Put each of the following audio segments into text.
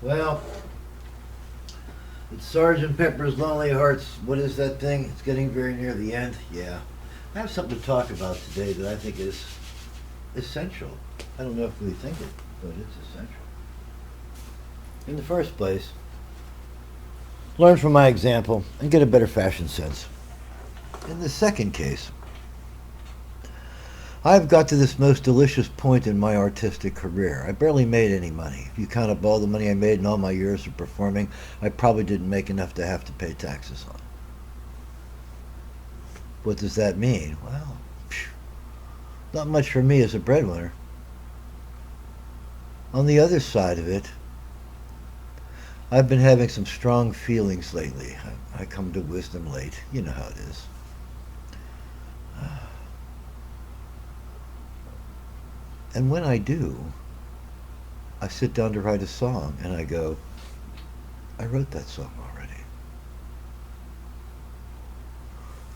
Well, it's Sergeant Pepper's Lonely Hearts. What is that thing? It's getting very near the end. Yeah. I have something to talk about today that I think is essential. I don't know if we think it, but it's essential. In the first place, learn from my example and get a better fashion sense. In the second case, I've got to this most delicious point in my artistic career. I barely made any money. If you count up all the money I made in all my years of performing, I probably didn't make enough to have to pay taxes on. What does that mean? Well, not much for me as a breadwinner. On the other side of it, I've been having some strong feelings lately. I come to wisdom late. You know how it is. And when I do, I sit down to write a song and I go, I wrote that song already.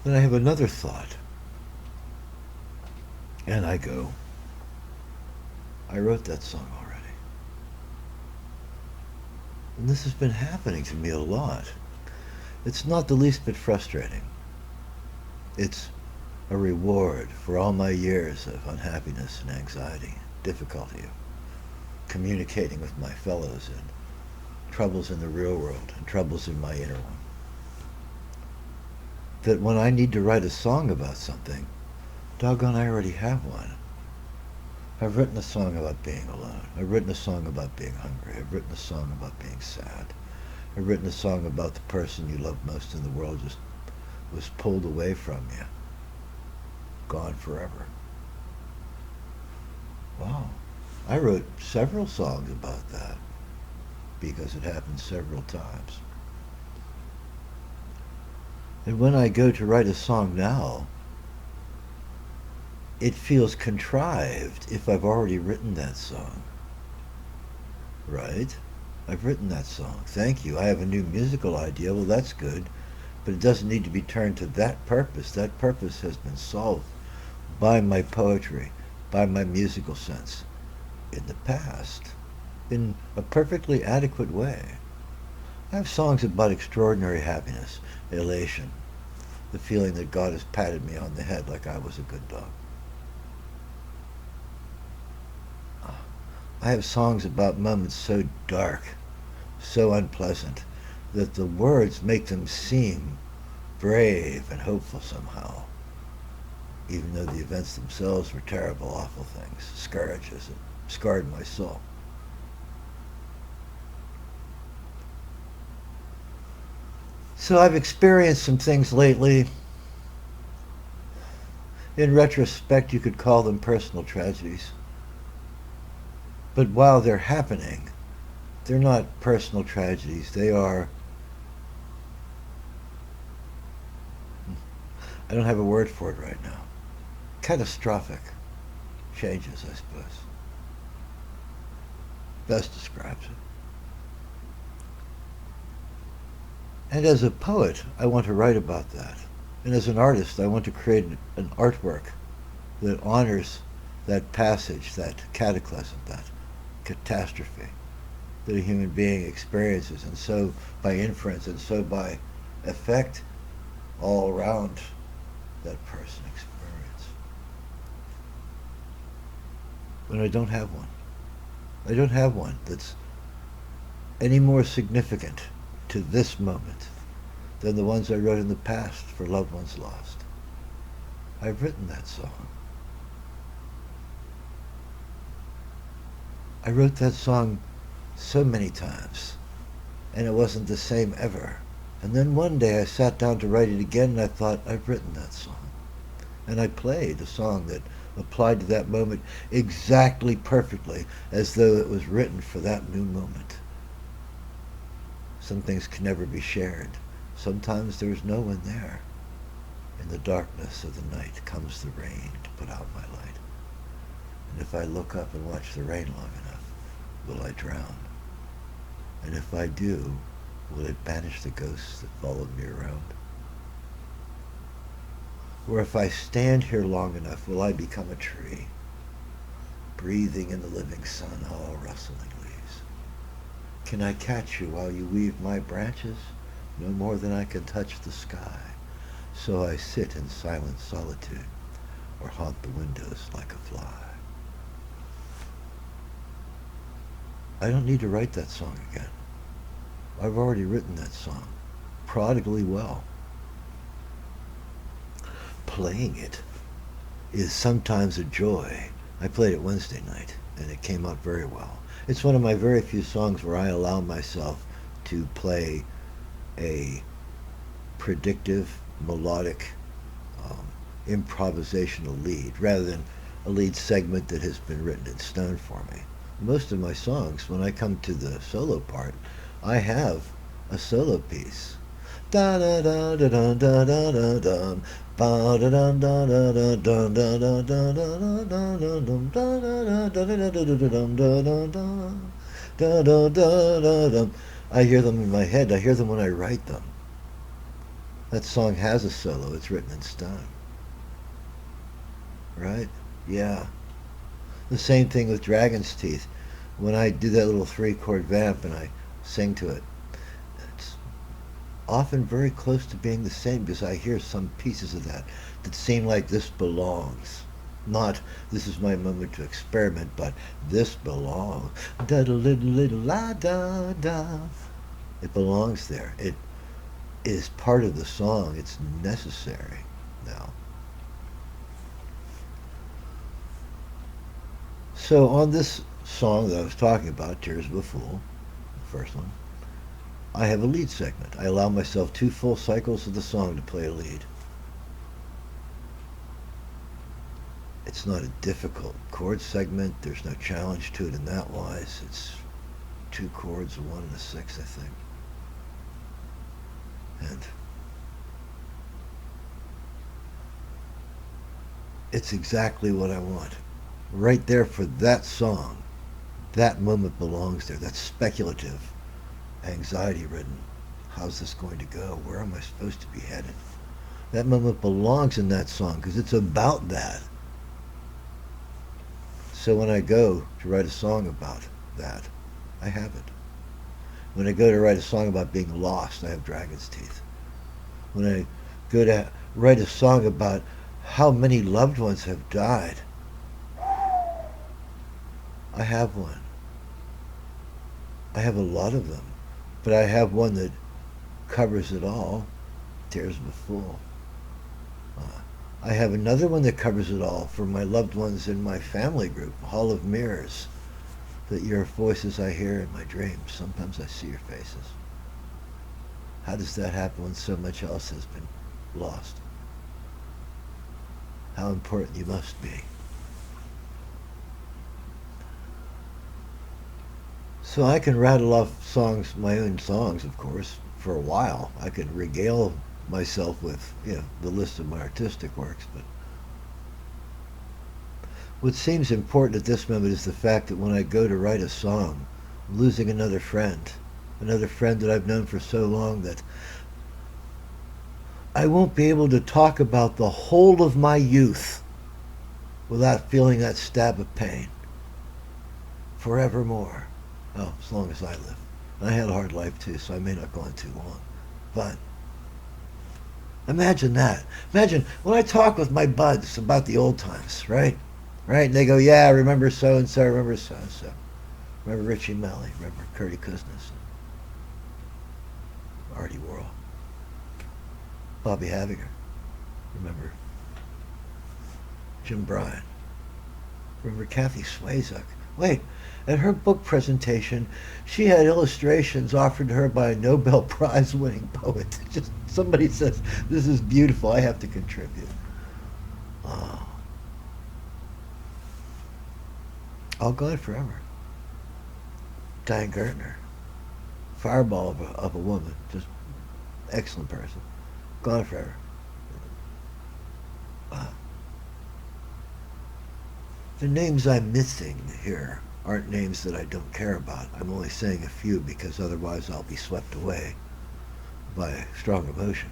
Then I have another thought and I go, I wrote that song already. And this has been happening to me a lot. It's not the least bit frustrating. It's a reward for all my years of unhappiness and anxiety, difficulty of communicating with my fellows, and troubles in the real world and troubles in my inner one. That when I need to write a song about something, doggone, I already have one. I've written a song about being alone. I've written a song about being hungry. I've written a song about being sad. I've written a song about the person you love most in the world just was pulled away from you, gone forever. Wow. I wrote several songs about that because it happened several times. And when I go to write a song now, it feels contrived if I've already written that song. Right? I've written that song. Thank you. I have a new musical idea. Well, that's good. But it doesn't need to be turned to that purpose. That purpose has been solved by my poetry, by my musical sense in the past, in a perfectly adequate way. I have songs about extraordinary happiness, elation, the feeling that God has patted me on the head like I was a good dog. I have songs about moments so dark, so unpleasant, that the words make them seem brave and hopeful somehow, even though the events themselves were terrible, awful things, scourges that scarred my soul. So I've experienced some things lately. In retrospect, you could call them personal tragedies. But while they're happening, they're not personal tragedies. They are, I don't have a word for it right now, catastrophic changes, I suppose. Best describes it. And as a poet, I want to write about that. And as an artist, I want to create an artwork that honors that passage, that cataclysm, that catastrophe that a human being experiences, and so by inference and so by effect all around that person experience. But I don't have one. I don't have one that's any more significant to this moment than the ones I wrote in the past for loved ones lost. I've written that song. I wrote that song so many times, and it wasn't the same ever. And then one day I sat down to write it again, and I thought, I've written that song. And I played a song that applied to that moment exactly perfectly, as though it was written for that new moment. Some things can never be shared. Sometimes there's no one there. In the darkness of the night comes the rain to put out my light. And if I look up and watch the rain long enough, will I drown? And if I do, will it banish the ghosts that followed me around? Or if I stand here long enough, will I become a tree, breathing in the living sun, all rustling leaves, Can I catch you while you weave my branches? No more than I can touch the sky. So I sit in silent solitude or haunt the windows like a fly. I don't need to write that song again. I've already written that song prodigally well. Playing it is sometimes a joy. I played it Wednesday night, and it came out very well. It's one of my very few songs where I allow myself to play a predictive, melodic, um, improvisational lead rather than a lead segment that has been written in stone for me. Most of my songs, when I come to the solo part, I have a solo piece. Da da da da da da da da da. Ba da da da da da da da da da da da da da. I hear them in my head. I hear them when I write them. That song has a solo. It's written in stone. Right? Yeah. The same thing with Dragon's Teeth. When I do that little 3-chord vamp and I sing to it, it's often very close to being the same because I hear some pieces of that seem like this belongs. Not this is my moment to experiment, but this belongs. Da da little little la da da. It belongs there. It is part of the song. It's necessary now. So on this song that I was talking about, Tears of a Fool, the first one, I have a lead segment. I allow myself 2 full cycles of the song to play a lead. It's not a difficult chord segment. There's no challenge to it in that wise. It's 2 chords, a 1 and a 6, I think. And it's exactly what I want. Right there for that song. That moment belongs there. That's speculative, anxiety-ridden. How's this going to go? Where am I supposed to be headed? That moment belongs in that song because it's about that. So when I go to write a song about that, I have it. When I go to write a song about being lost, I have Dragon's Teeth. When I go to write a song about how many loved ones have died, I have one. I have a lot of them, but I have one that covers it all, Tears of a Fool. I have another one that covers it all for my loved ones in my family group, Hall of Mirrors, that your voices I hear in my dreams. Sometimes I see your faces. How does that happen when so much else has been lost? How important you must be. So I can rattle off songs, my own songs, of course, for a while. I could regale myself with, the list of my artistic works, but what seems important at this moment is the fact that when I go to write a song, I'm losing another friend that I've known for so long that I won't be able to talk about the whole of my youth without feeling that stab of pain forevermore. Oh, as long as I live. And I had a hard life too, so I may not go on too long. But imagine that. Imagine when I talk with my buds about the old times, right? Right? And they go, yeah, I remember so-and-so, I remember so-and-so. Remember Richie Melly, remember Curdy Kuznets, Artie Worrell, Bobby Haviger, remember Jim Bryan, remember Kathy Swayzuk. Wait, at her book presentation, she had illustrations offered to her by a Nobel Prize winning poet. Just somebody says, this is beautiful, I have to contribute. Oh. All gone forever. Diane Gertner, fireball of a woman, just excellent person, gone forever. Wow. The names I'm missing here aren't names that I don't care about. I'm only saying a few because otherwise I'll be swept away by strong emotion.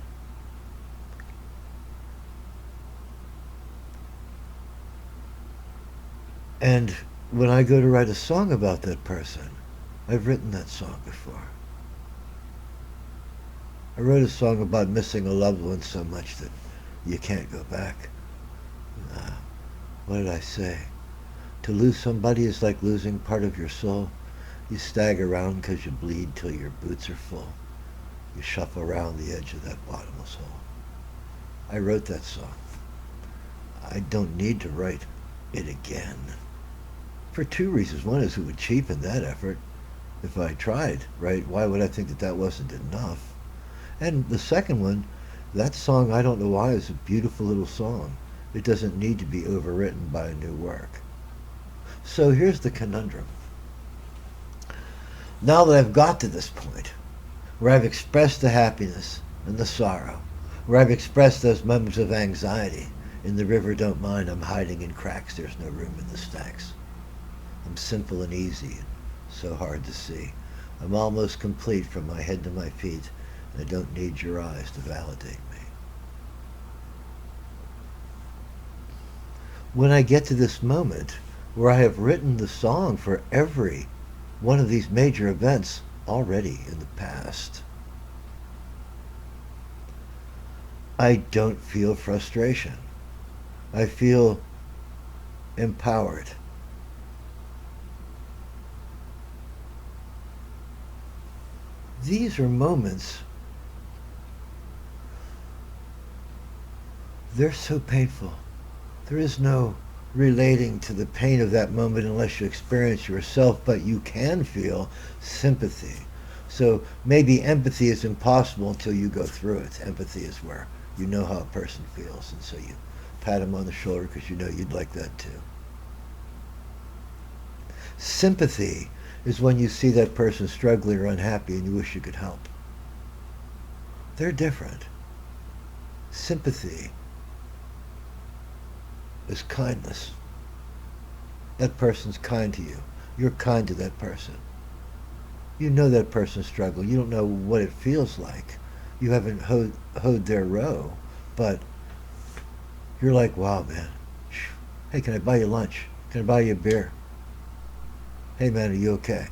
And when I go to write a song about that person, I've written that song before. I wrote a song about missing a loved one so much that you can't go back. Uh, what did I say? To lose somebody is like losing part of your soul. You stagger around because you bleed till your boots are full. You shuffle around the edge of that bottomless hole. I wrote that song. I don't need to write it again. For two reasons. One is it would cheapen that effort. If I tried, right, why would I think that that wasn't enough? And the second one, that song, I don't know why, is a beautiful little song. It doesn't need to be overwritten by a new work. So here's the conundrum. Now that I've got to this point, where I've expressed the happiness and the sorrow, where I've expressed those moments of anxiety, in the river don't mind, I'm hiding in cracks, there's no room in the stacks. I'm simple and easy and so hard to see. I'm almost complete from my head to my feet, and I don't need your eyes to validate me. When I get to this moment where I have written the song for every one of these major events already in the past, I don't feel frustration. I feel empowered. These are moments, they're so painful. There is no relating to the pain of that moment unless you experience yourself, but you can feel sympathy. So maybe empathy is impossible until you go through it. Empathy is where you know how a person feels, and so you pat him on the shoulder because you know you'd like that too. Sympathy is when you see that person struggling or unhappy and you wish you could help. They're different. Sympathy is kindness. That person's kind to you. You're kind to that person. You know that person's struggling. You don't know what it feels like. You haven't hoed their row, but you're like, wow, man. Hey, can I buy you lunch? Can I buy you a beer? Hey, man, are you okay?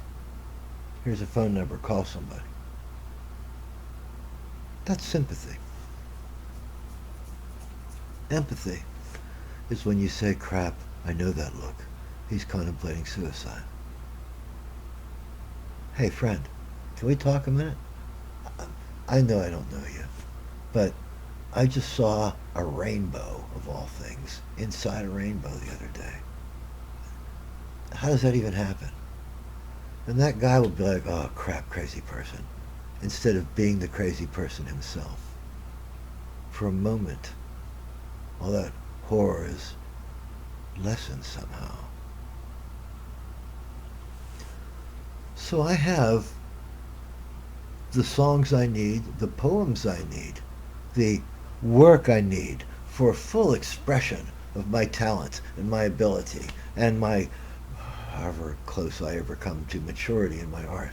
Here's a phone number. Call somebody. That's sympathy. Empathy is when you say, crap, I know that look. He's contemplating suicide. Hey, friend, can we talk a minute? I know I don't know you, but I just saw a rainbow, of all things, inside a rainbow the other day. How does that even happen? And that guy will be like, oh, crap, crazy person, instead of being the crazy person himself. For a moment, all that horror is lessened somehow. So I have the songs I need, the poems I need, the work I need for full expression of my talent and my ability and my, however close I ever come to maturity in my art.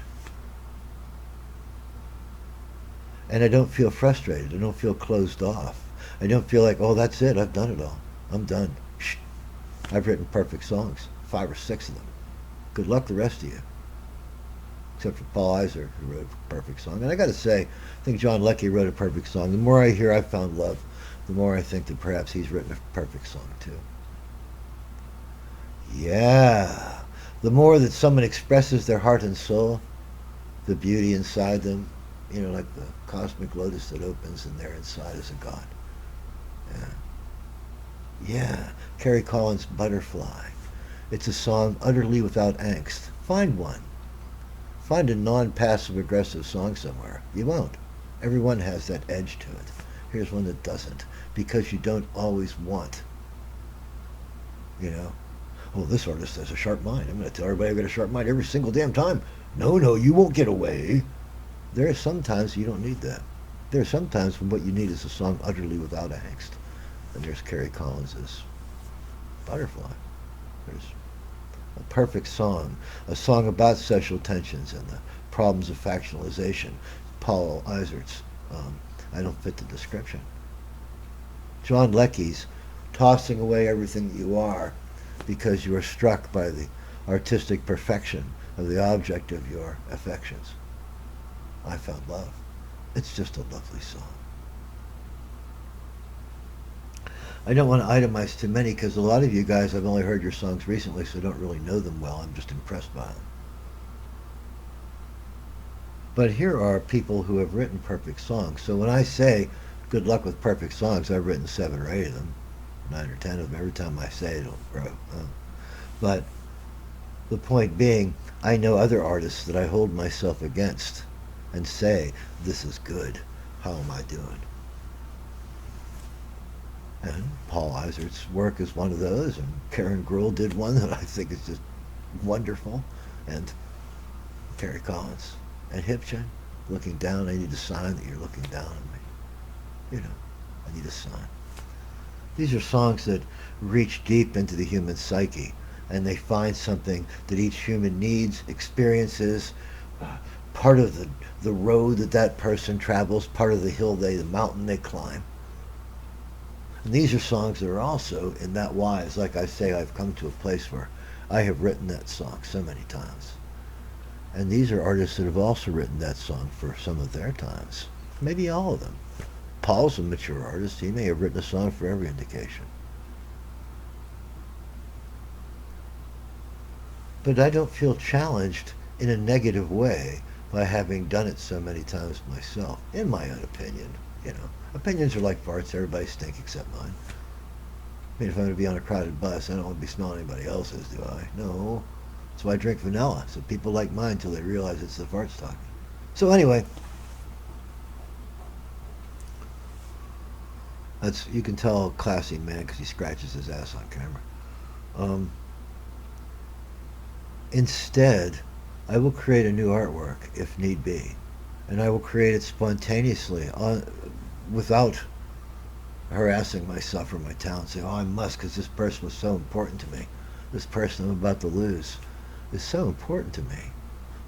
And I don't feel frustrated. I don't feel closed off. I don't feel like, oh, that's it. I've done it all. I'm done. Shh. I've written perfect songs, 5 or 6 of them. Good luck the rest of you. Except for Paul Iser, who wrote a perfect song. And I got to say, I think John Leckie wrote a perfect song. The more I hear I Found Love, the more I think that perhaps he's written a perfect song too. Yeah. The more that someone expresses their heart and soul, the beauty inside them, you know, like the cosmic lotus that opens and there inside is a God. Yeah. Yeah. Carrie Collins' Butterfly. It's a song utterly without angst. Find one. Find a non-passive aggressive song somewhere. You won't. Everyone has that edge to it. Here's one that doesn't, because you don't always want, you know, oh, this artist has a sharp mind. I'm going to tell everybody I've got a sharp mind every single damn time. No, you won't get away. There are some times you don't need that. There are some times when what you need is a song utterly without angst. And there's Carrie Collins's Butterfly. There's a perfect song, a song about sexual tensions and the problems of factionalization. Paul Iser's I Don't Fit the Description. John Leckie's Tossing Away Everything That You Are because you are struck by the artistic perfection of the object of your affections. I found love. It's just a lovely song. I don't want to itemize too many because a lot of you guys, I've only heard your songs recently, so I don't really know them well. I'm just impressed by them. But here are people who have written perfect songs. So when I say good luck with perfect songs, I've written 7 or 8 of them, 9 or 10 of them. Every time I say it, it'll grow. But the point being, I know other artists that I hold myself against and say, this is good. How am I doing? And Paul Isert's work is one of those, and Karen Gruhl did one that I think is just wonderful, and Terry Collins and Hipchen, looking down. I need a sign that you're looking down at me. You know, I need a sign. These are songs that reach deep into the human psyche, and they find something that each human needs, experiences, part of the road that that person travels, part of the mountain they climb. And these are songs that are also in that wise. Like I say, I've come to a place where I have written that song so many times. And these are artists that have also written that song for some of their times. Maybe all of them. Paul's a mature artist. He may have written a song for every indication. But I don't feel challenged in a negative way by having done it so many times myself, in my own opinion. You know, opinions are like farts. Everybody stinks except mine. I mean, if I'm going to be on a crowded bus, I don't want to be smelling anybody else's, do I? No. That's why I drink vanilla, so people like mine until they realize it's the farts talking. So anyway, you can tell a classy man because he scratches his ass on camera. Instead, I will create a new artwork if need be, and I will create it spontaneously without harassing myself or my talent, saying, oh, I must because this person was so important to me. This person I'm about to lose is so important to me.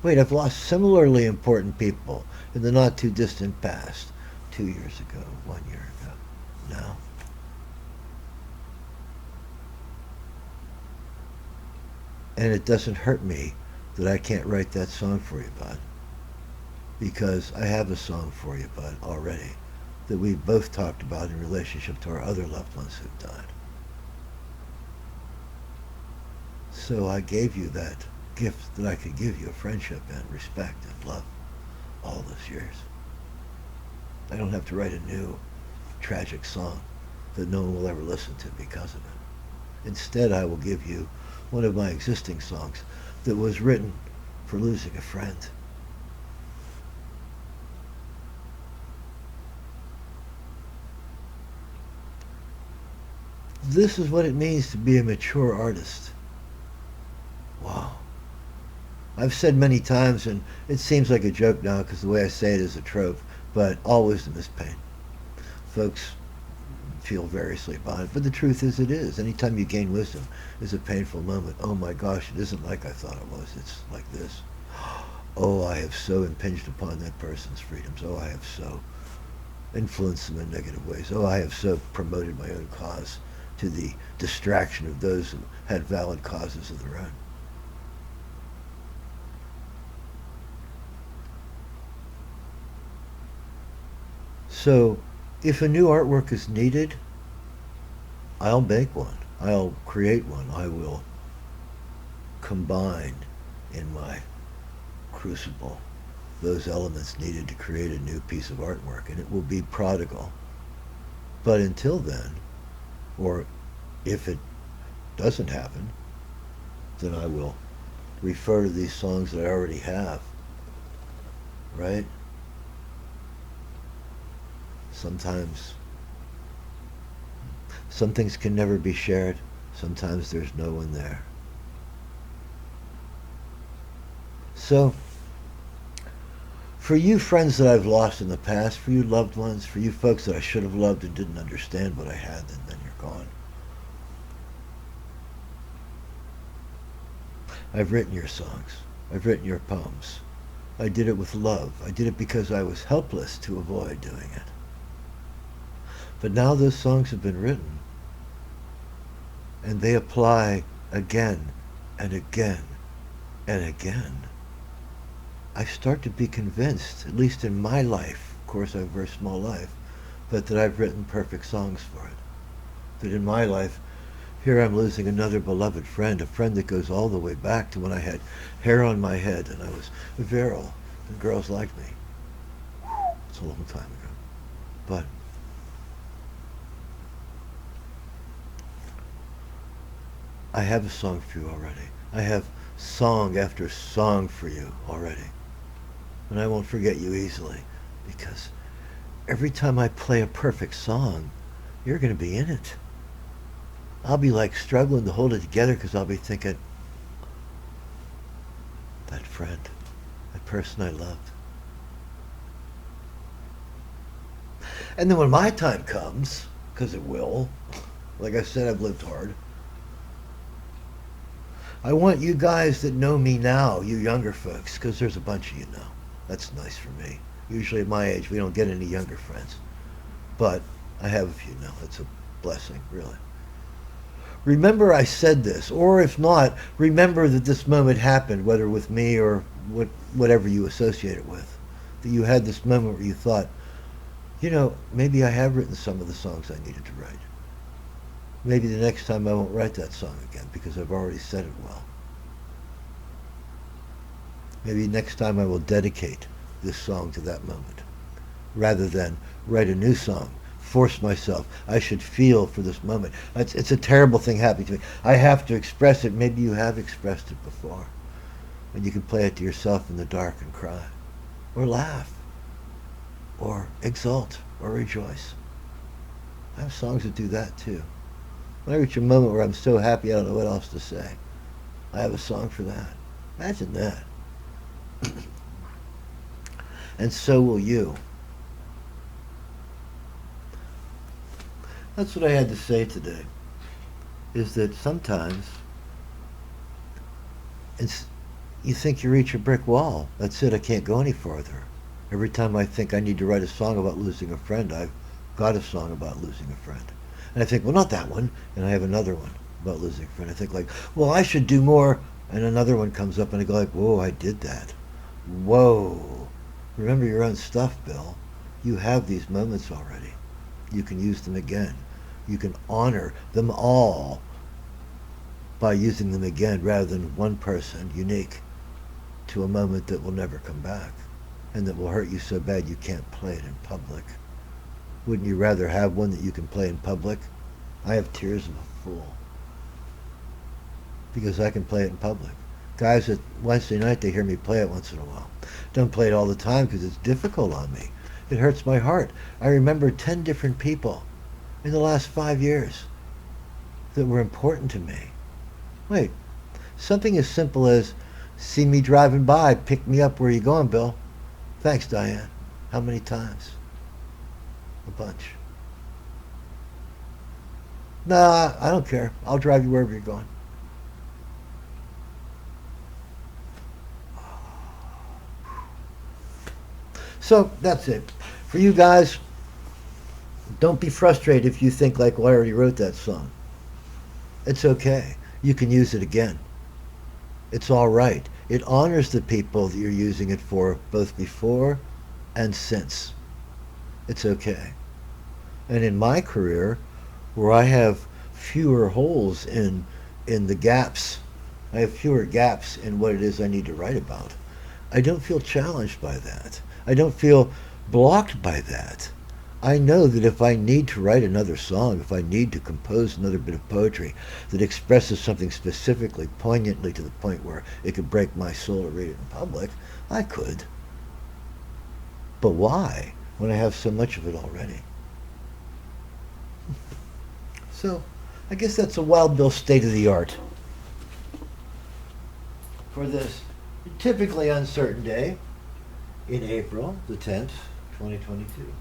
Wait, I've lost similarly important people in the not too distant past. 2 years ago, 1 year ago, now. And it doesn't hurt me that I can't write that song for you, bud. Because I have a song for you, bud, already, that we've both talked about in relationship to our other loved ones who've died. So I gave you that gift that I could give you, of friendship and respect and love, all those years. I don't have to write a new tragic song that no one will ever listen to because of it. Instead, I will give you one of my existing songs that was written for losing a friend. This is what it means to be a mature artist. Wow. I've said many times, and it seems like a joke now because the way I say it is a trope, but all wisdom is pain. Folks feel variously about it, but the truth is it is. Anytime you gain wisdom is a painful moment. Oh my gosh, it isn't like I thought it was. It's like this. Oh, I have so impinged upon that person's freedoms. Oh, I have so influenced them in negative ways. Oh, I have so promoted my own cause to the distraction of those who had valid causes of their own. So, if a new artwork is needed, I'll make one. I'll create one. I will combine in my crucible those elements needed to create a new piece of artwork, and it will be prodigal. But until then, or if it doesn't happen, then I will refer to these songs that I already have, right? Sometimes some things can never be shared. Sometimes there's no one there. So, for you friends that I've lost in the past, for you loved ones, for you folks that I should have loved and didn't understand what I had, and then you're gone. I've written your songs. I've written your poems. I did it with love. I did it because I was helpless to avoid doing it. But now those songs have been written, and they apply again and again And again, I start to be convinced, at least in my life, of course I have a very small life, but that I've written perfect songs for it. That in my life, here I'm losing another beloved friend, a friend that goes all the way back to when I had hair on my head and I was virile and girls liked me. It's a long time ago. But I have a song for you already. I have song after song for you already. And I won't forget you easily because every time I play a perfect song, you're going to be in it. I'll be like struggling to hold it together because I'll be thinking, that friend, that person I loved. And then when my time comes, because it will, like I said, I've lived hard. I want you guys that know me now, you younger folks, because there's a bunch of you now. That's nice for me. Usually at my age, we don't get any younger friends. But I have a few now. It's a blessing, really. Remember I said this, or if not, remember that this moment happened, whether with me or whatever you associate it with. That you had this moment where you thought, you know, maybe I have written some of the songs I needed to write. Maybe the next time I won't write that song again because I've already said it well. Maybe next time I will dedicate this song to that moment rather than write a new song, force myself. I should feel for this moment. It's a terrible thing happening to me. I have to express it. Maybe you have expressed it before. And you can play it to yourself in the dark and cry or laugh or exult or rejoice. I have songs that do that too. When I reach a moment where I'm so happy I don't know what else to say, I have a song for that. Imagine that. And so will you. That's what I had to say today, is that sometimes you think you reach a brick wall. That's it, I can't go any farther. Every time I think I need to write a song about losing a friend, I've got a song about losing a friend. And I think, well, not that one. And I have another one about losing a friend. I think like, well, I should do more. And another one comes up and I go like, whoa, I did that. Whoa. Remember your own stuff, Bill. You have these moments already. You can use them again. You can honor them all by using them again rather than one person unique to a moment that will never come back and that will hurt you so bad you can't play it in public. Wouldn't you rather have one that you can play in public? I have tears of a fool because I can play it in public. Guys at Wednesday night, they hear me play it once in a while. Don't play it all the time because it's difficult on me. It hurts my heart. I remember 10 different people in the last 5 years that were important to me. Wait, something as simple as see me driving by, pick me up, where are you going, Bill? Thanks, Diane. How many times? A bunch. Nah, I don't care. I'll drive you wherever you're going. So that's it. For you guys, don't be frustrated if you think like, well, I already wrote that song. It's okay. You can use it again. It's all right. It honors the people that you're using it for, both before and since. It's okay. And in my career, where I have fewer holes in the gaps, I have fewer gaps in what it is I need to write about, I don't feel challenged by that. I don't feel blocked by that. I know that if I need to write another song, if I need to compose another bit of poetry that expresses something specifically, poignantly to the point where it could break my soul to read it in public, I could. But why, when I have so much of it already? So, I guess that's a Wild Bill state of the art for this typically uncertain day in April the 10th, 2022.